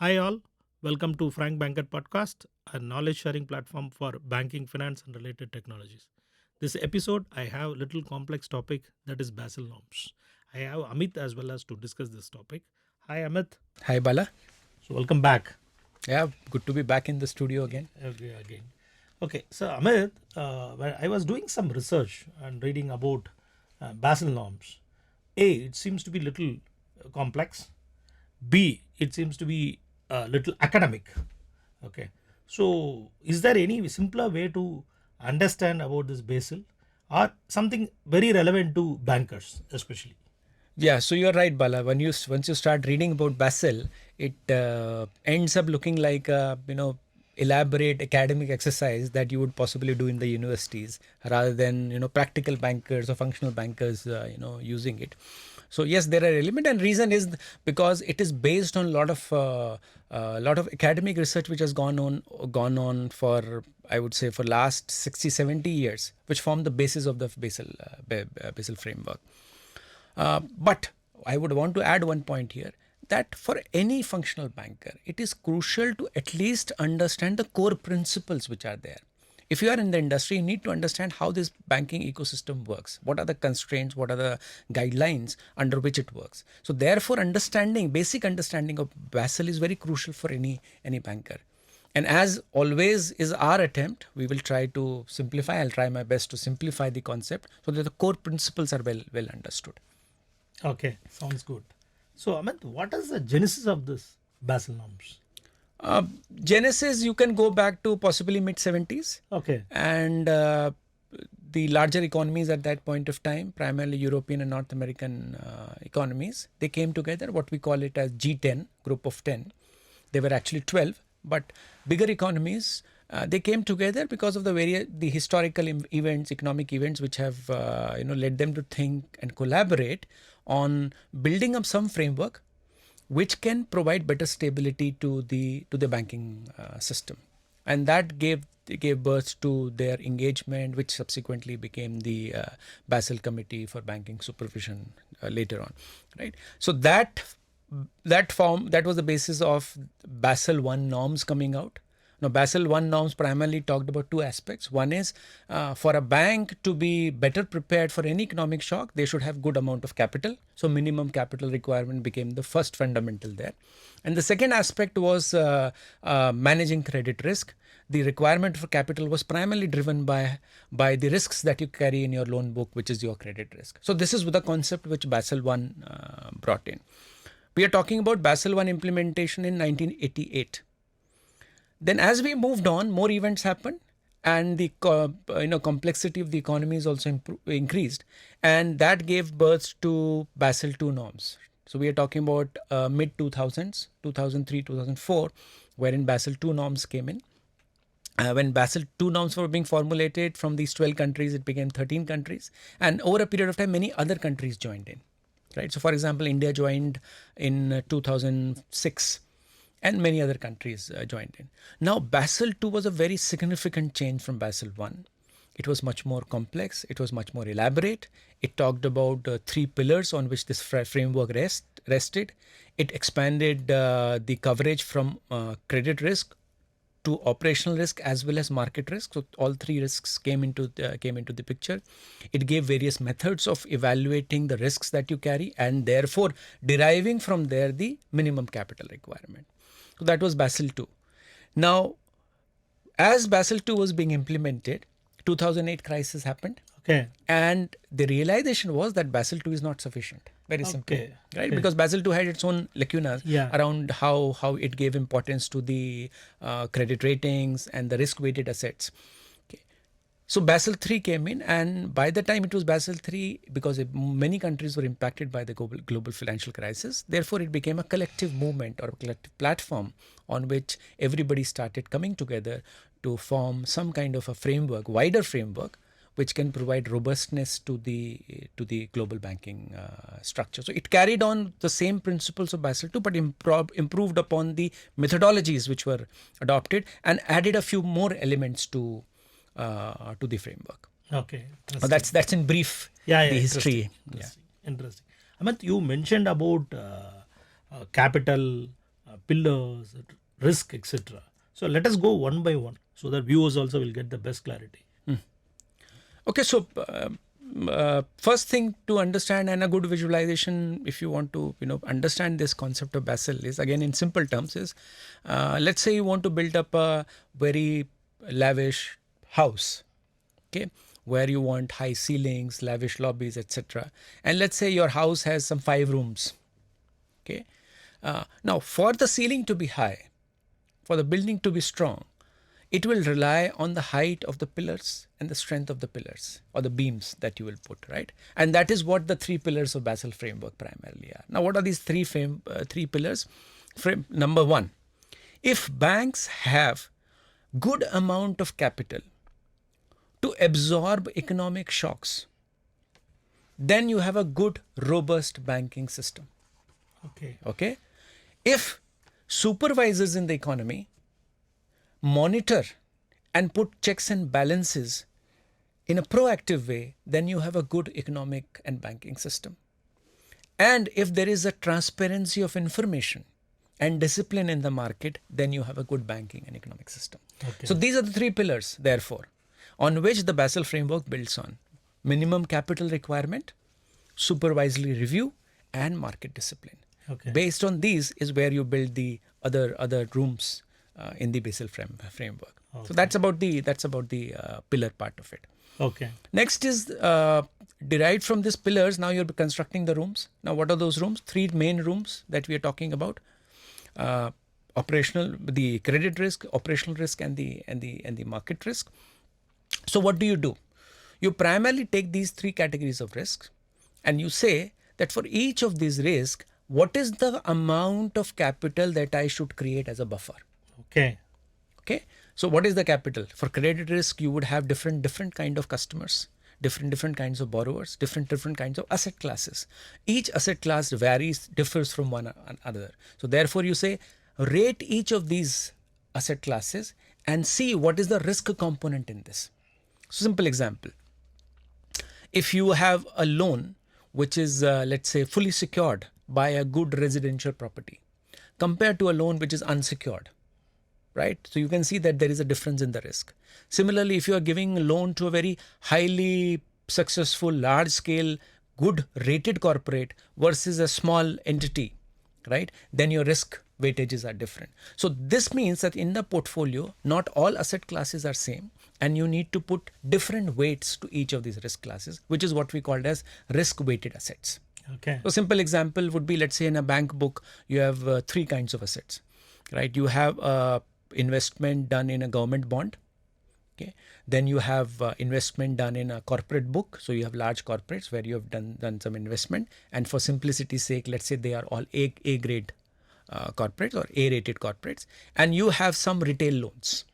Hi, all. Welcome to FrankBanker podcast, a knowledge sharing platform for banking, finance, and related technologies. This episode, I have a little complex topic that is Basel Norms. I have Amit as well as to discuss this topic. Hi, Amit. Hi Bala. So, welcome back. Yeah, good to be back in the studio again. Again. Okay, so Amit, when I was doing some research and reading about Basel Norms. A, it seems to be little complex. B, it seems to be a little academic. Okay. So, is there any simpler way to understand about this Basel or something very relevant to bankers, especially? Yeah, so you're right, Bala. Once you start reading about Basel, it ends up looking like a elaborate academic exercise that you would possibly do in the universities, rather than practical bankers or functional bankers using it. So yes, there are element, and reason is because it is based on a lot of academic research which has gone on for, I would say, for last 60-70 years, which form the basis of the Basel framework. But I would want to add one point here, that for any functional banker, it is crucial to at least understand the core principles which are there. If you are in the industry, you need to understand how this banking ecosystem works. What are the constraints? What are the guidelines under which it works? So therefore, basic understanding of Basel is very crucial for any banker. And as always is our attempt, we will try to simplify. I'll try my best to simplify the concept so that the core principles are well understood. Okay, sounds good. So, Amit, what is the genesis of this Basel norms? Uh, Genesis, you can go back to possibly mid 70s. Okay. And the larger economies at that point of time, primarily European and North American economies, they came together, what we call it as G10, group of 10. They were actually 12, but bigger economies, they came together because of the historical events, economic events, which have led them to think and collaborate on building up some framework which can provide better stability to the banking system, and that gave birth to their engagement, which subsequently became the Basel Committee for Banking Supervision later on, right? So that was the basis of Basel I norms coming out. Now, Basel I norms primarily talked about two aspects. One is for a bank to be better prepared for any economic shock, they should have good amount of capital. So minimum capital requirement became the first fundamental there. And the second aspect was managing credit risk. The requirement for capital was primarily driven by the risks that you carry in your loan book, which is your credit risk. So this is the concept which Basel I brought in. We are talking about Basel I implementation in 1988. Then as we moved on, more events happened, and the complexity of the economy is also increased, and that gave birth to Basel II norms. So we are talking about mid 2000s, 2003, 2004, wherein Basel II norms came in. When Basel II norms were being formulated from these 12 countries, it became 13 countries, and over a period of time, many other countries joined in. Right. So, for example, India joined in 2006. And many other countries joined in. Now, Basel II was a very significant change from Basel I. It was much more complex. It was much more elaborate. It talked about three pillars on which this framework rested. It expanded the coverage from credit risk to operational risk as well as market risk. So all three risks came into the picture. It gave various methods of evaluating the risks that you carry, and therefore deriving from there the minimum capital requirement. So that was Basel II. Now, as Basel II was being implemented, 2008 crisis happened. Okay. And the realization was that Basel II is not sufficient. Very simple, right? Okay. Because Basel II had its own lacunas around how it gave importance to the credit ratings and the risk-weighted assets. So Basel III came in, and by the time it was Basel III, because many countries were impacted by the global financial crisis, therefore it became a collective movement or a collective platform on which everybody started coming together to form some kind of a framework, wider framework, which can provide robustness to the global banking structure. So it carried on the same principles of Basel II, but improved upon the methodologies which were adopted and added a few more elements to the framework. Okay. That's in brief the history. Interesting. Amit, you mentioned about capital pillars, risk, etc. So let us go one by one so that viewers also will get the best clarity. Okay, so first thing to understand, and a good visualization if you want to understand this concept of Basel, is again in simple terms, is let's say you want to build up a very lavish house, okay, where you want high ceilings, lavish lobbies, etc. And let's say your house has some 5 rooms, okay. Now for the ceiling to be high, for the building to be strong, it will rely on the height of the pillars and the strength of the pillars or the beams that you will put, right? And that is what the 3 pillars of Basel framework primarily are. Now, what are these three pillars? Number 1, if banks have good amount of capital to absorb economic shocks, then you have a good, robust banking system. Okay. If supervisors in the economy monitor and put checks and balances in a proactive way, then you have a good economic and banking system. And if there is a transparency of information and discipline in the market, then you have a good banking and economic system. So these are the 3 pillars, therefore, on which the Basel framework builds on: minimum capital requirement, supervisory review, and market discipline. Based on these is where you build the other rooms in the Basel framework. So that's about the pillar part of it. Next is derived from these pillars. Now you're constructing the rooms. Now what are those rooms? 3 main rooms that we are talking about: operational, the credit risk, operational risk, and the market risk. So what do? You primarily take these 3 categories of risks, and you say that for each of these risks, what is the amount of capital that I should create as a buffer? Okay. So what is the capital? For credit risk, you would have different kind of customers, different kinds of borrowers, different kinds of asset classes. Each asset class differs from one another. So therefore you say, rate each of these asset classes and see what is the risk component in this. So simple example. If you have a loan which is let's say fully secured by a good residential property compared to a loan which is unsecured, right? So you can see that there is a difference in the risk. Similarly, if you are giving a loan to a very highly successful, large scale, good rated corporate versus a small entity, right? Then your risk weightages are different. So this means that in the portfolio, not all asset classes are same, and you need to put different weights to each of these risk classes, which is what we called as risk weighted assets. So simple example would be, let's say in a bank book, you have 3 kinds of assets, right? You have investment done in a government bond. Okay. Then you have investment done in a corporate book. So you have large corporates where you have done some investment. And for simplicity's sake, let's say they are all A grade corporates or A rated corporates. And you have some retail loans.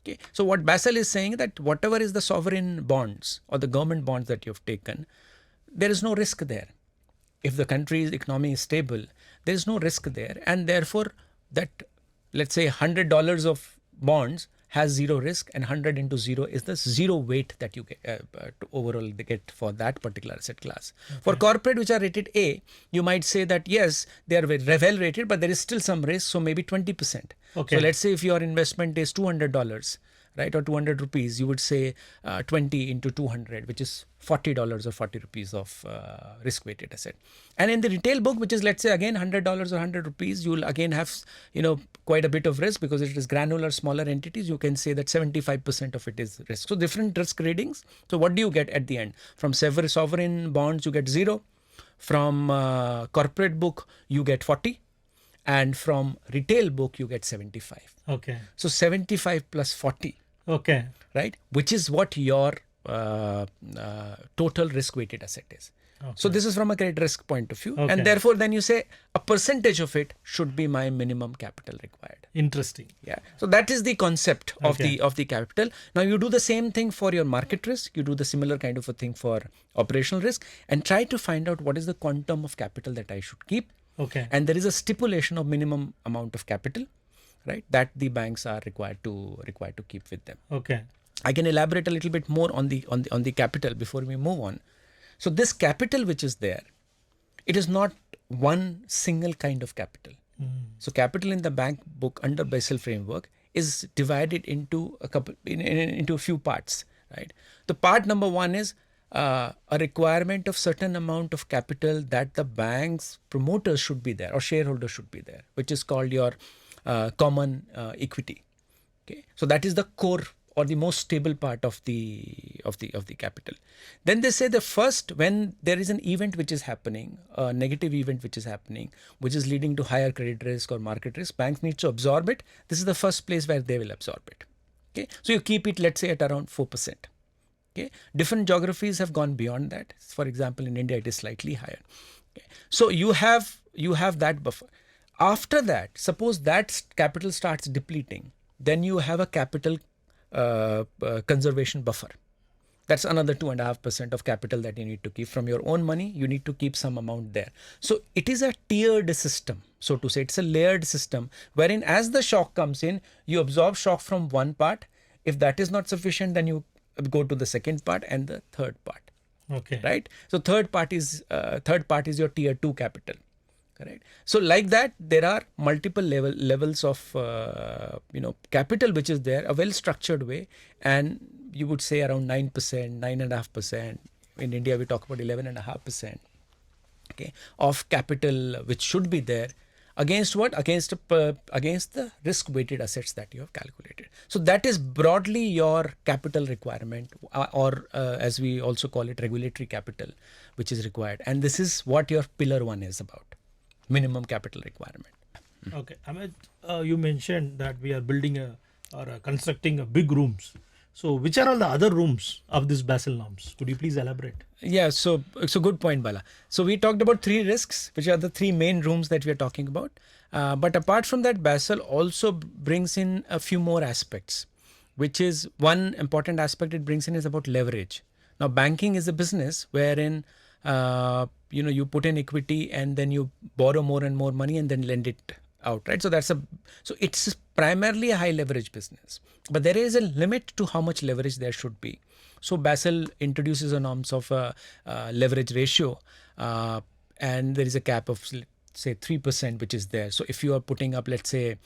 Okay. So what Basel is saying that whatever is the sovereign bonds or the government bonds that you've taken, there is no risk there. If the country's economy is stable, there is no risk there. And therefore that, let's say $100 of bonds has 0 risk, and 100 into 0 is the 0 weight that you get overall get for that particular asset class. For corporate which are rated A, you might say that yes, they are well rated, but there is still some risk, so maybe 20%. So let's say if your investment is $200, right, or 200 rupees, you would say 20 into 200, which is $40 or 40 rupees of risk weighted asset. And in the retail book, which is let's say again $100 or 100 rupees, you will again have quite a bit of risk because it is granular, smaller entities. You can say that 75% of it is risk. So different risk ratings. So what do you get at the end? From sovereign bonds, you get 0. From corporate book, you get 40. And from retail book, you get 75. So 75 plus 40. Right? Which is what your total risk weighted asset is. So this is from a credit risk point of view. And therefore then you say a percentage of it should be my minimum capital required. Interesting. Yeah. So that is the concept of the capital. Now you do the same thing for your market risk. You do the similar kind of a thing for operational risk, and try to find out what is the quantum of capital that I should keep. And there is a stipulation of minimum amount of capital, right, that the banks are required to keep with them. I can elaborate a little bit more on the capital before we move on. So this capital which is there, it is not one single kind of capital. So capital in the bank book under Basel framework is divided into into a few parts, right? The part number one is a requirement of certain amount of capital that the bank's promoters should be there or shareholders should be there, which is called your common equity. Okay, so that is the core or the most stable part of the capital. Then they say the first, when there is an event which is happening, a negative event which is happening, which is leading to higher credit risk or market risk, banks need to absorb it. This is the first place where they will absorb it. Okay, so you keep it, let's say, at around 4%. Okay, different geographies have gone beyond that. For example, in India, it is slightly higher. Okay, so you have that buffer. After that, suppose that capital starts depleting, then you have a capital conservation buffer. That's another 2.5% of capital that you need to keep from your own money. You need to keep some amount there. So it is a tiered system, so to say. It's a layered system wherein as the shock comes in, you absorb shock from one part. If that is not sufficient, then you go to the second part and the third part. Okay. Right. So third part is your tier 2 capital. Correct. So like that, there are multiple levels of capital which is there, a well structured way, and you would say around 9%, 9.5%. In India, we talk about 11.5%. Okay, of capital which should be there against what? Against the risk-weighted assets that you have calculated. So that is broadly your capital requirement, or as we also call it, regulatory capital, which is required. And this is what your pillar 1 is about. Minimum capital requirement. Okay, Amit, you mentioned that we are building constructing a big rooms. So, which are all the other rooms of this Basel norms? Could you please elaborate? Yeah, so good point, Bala. So we talked about 3 risks, which are the 3 main rooms that we are talking about. But apart from that, Basel also brings in a few more aspects, which is one important aspect it brings in is about leverage. Now, banking is a business wherein you put in equity and then you borrow more and more money and then lend it out, right? So it's primarily a high leverage business, but there is a limit to how much leverage there should be. So Basel introduces a norms of a leverage ratio, and there is a cap of say 3%, which is there. So if you are putting up, let's say,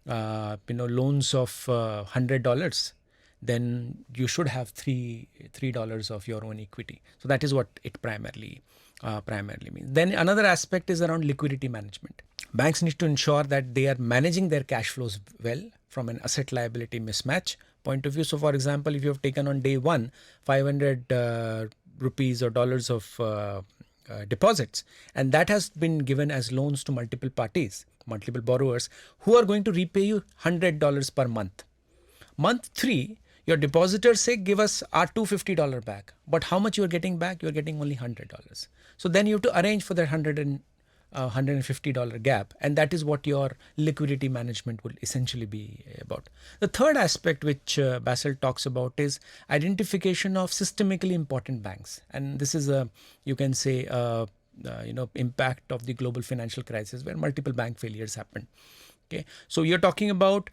loans of $100, then you should have $3 of your own equity. So that is what it primarily means. Then another aspect is around liquidity management. Banks need to ensure that they are managing their cash flows well from an asset liability mismatch point of view. So for example, if you have taken on day one 500 rupees or dollars of deposits, and that has been given as loans to multiple parties, multiple borrowers who are going to repay you $100 per month. Month 3, your depositors say, give us our $250 back. But how much you are getting back? You are getting only $100. So then you have to arrange for that $150 gap. And that is what your liquidity management will essentially be about. The third aspect which Basel talks about is identification of systemically important banks. And this is you can say, impact of the global financial crisis where multiple bank failures happen. Okay, so you're talking about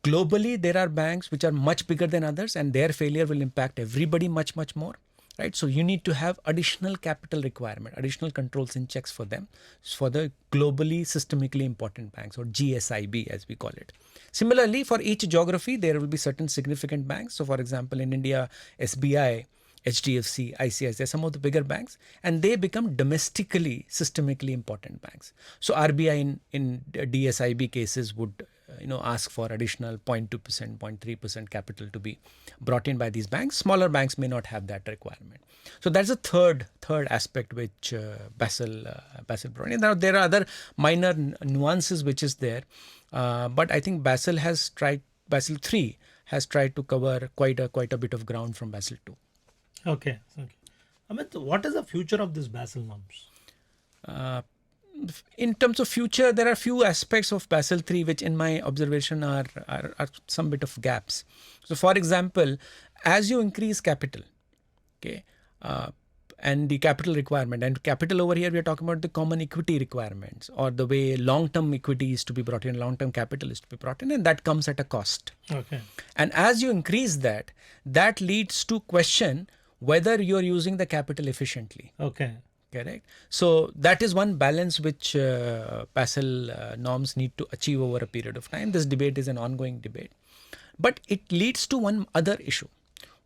globally, there are banks which are much bigger than others, and their failure will impact everybody much, much more, right? So you need to have additional capital requirement, additional controls and checks for them, for the globally systemically important banks, or GSIB as we call it. Similarly, for each geography, there will be certain significant banks. So for example, in India, SBI, HDFC, ICICI, some of the bigger banks, and they become domestically systemically important banks. So RBI in DSIB cases would ask for additional 0.2%, 0.3% capital to be brought in by these banks. Smaller banks may not have that requirement. So that's the third aspect which Basel brought in. Now there are other minor nuances which is there, but I think Basel 3 has tried to cover quite a bit of ground from Basel 2. Okay. Amit, what is the future of this Basel norms? In terms of future, there are few aspects of Basel 3 which in my observation are some bit of gaps. So for example, as you increase capital, okay, and the capital requirement, and capital over here we are talking about the common equity requirements, or the way long-term equity is to be brought in, long-term capital is to be brought in, and that comes at a cost. Okay. And as you increase that leads to question whether you're using the capital efficiently. Okay. Correct. So that is one balance which Basel norms need to achieve over a period of time. This debate is an ongoing debate. But it leads to one other issue,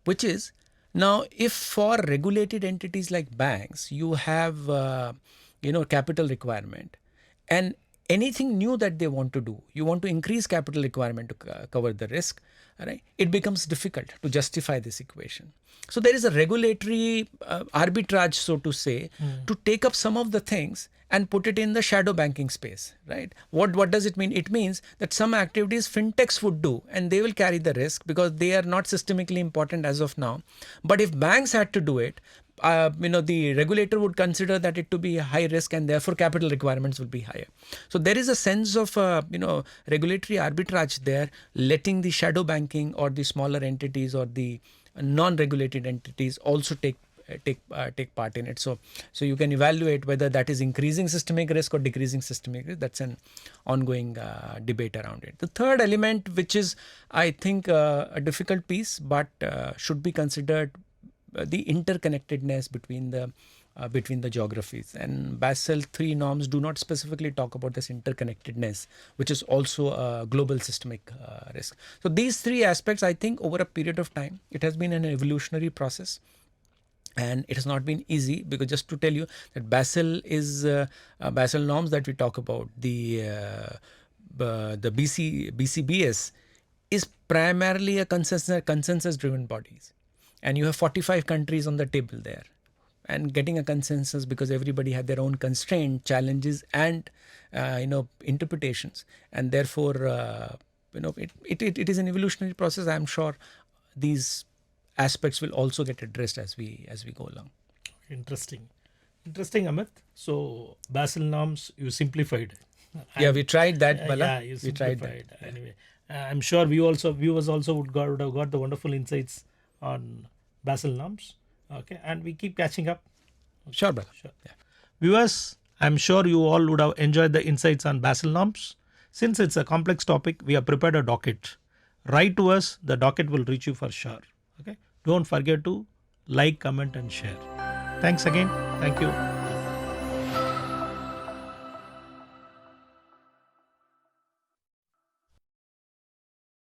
which is now if for regulated entities like banks, you have capital requirement, and anything new that they want to do, you want to increase capital requirement to cover the risk, right? It becomes difficult to justify this equation. So there is a regulatory arbitrage, so to say, to take up some of the things and put it in the shadow banking space, right? What does it mean? It means that some activities fintechs would do and they will carry the risk because they are not systemically important as of now. But if banks had to do it, the regulator would consider that it to be high risk and therefore capital requirements will be higher. So there is a sense of regulatory arbitrage there, letting the shadow banking or the smaller entities or the non-regulated entities also take part in it. So you can evaluate whether that is increasing systemic risk or decreasing systemic risk. That's an ongoing debate around it. The third element, which is I think a difficult piece, but should be considered, the interconnectedness between the geographies, and Basel III norms do not specifically talk about this interconnectedness, which is also a global systemic risk. So these three aspects, I think over a period of time, it has been an evolutionary process. And it has not been easy, because just to tell you that Basel is Basel norms that we talk about, the BCBS is primarily a consensus driven bodies, and you have 45 countries on the table there, and getting a consensus, because everybody had their own constraint, challenges, and interpretations, and therefore it is an evolutionary process. I am sure these aspects will also get addressed as we go along. Interesting, Amit. So Basel norms, you simplified. Yeah, we tried that, Bala. Yeah, you we tried simplified. that. Anyway, I'm sure viewers also would have got the wonderful insights on Basel norms. Okay, and we keep catching up. Sure, Bala. Sure. Yeah. Viewers, I'm sure you all would have enjoyed the insights on Basel norms. Since it's a complex topic, we have prepared a docket. Write to us, the docket will reach you for sure. Okay. Don't forget to like, comment, and share. Thanks again. Thank you.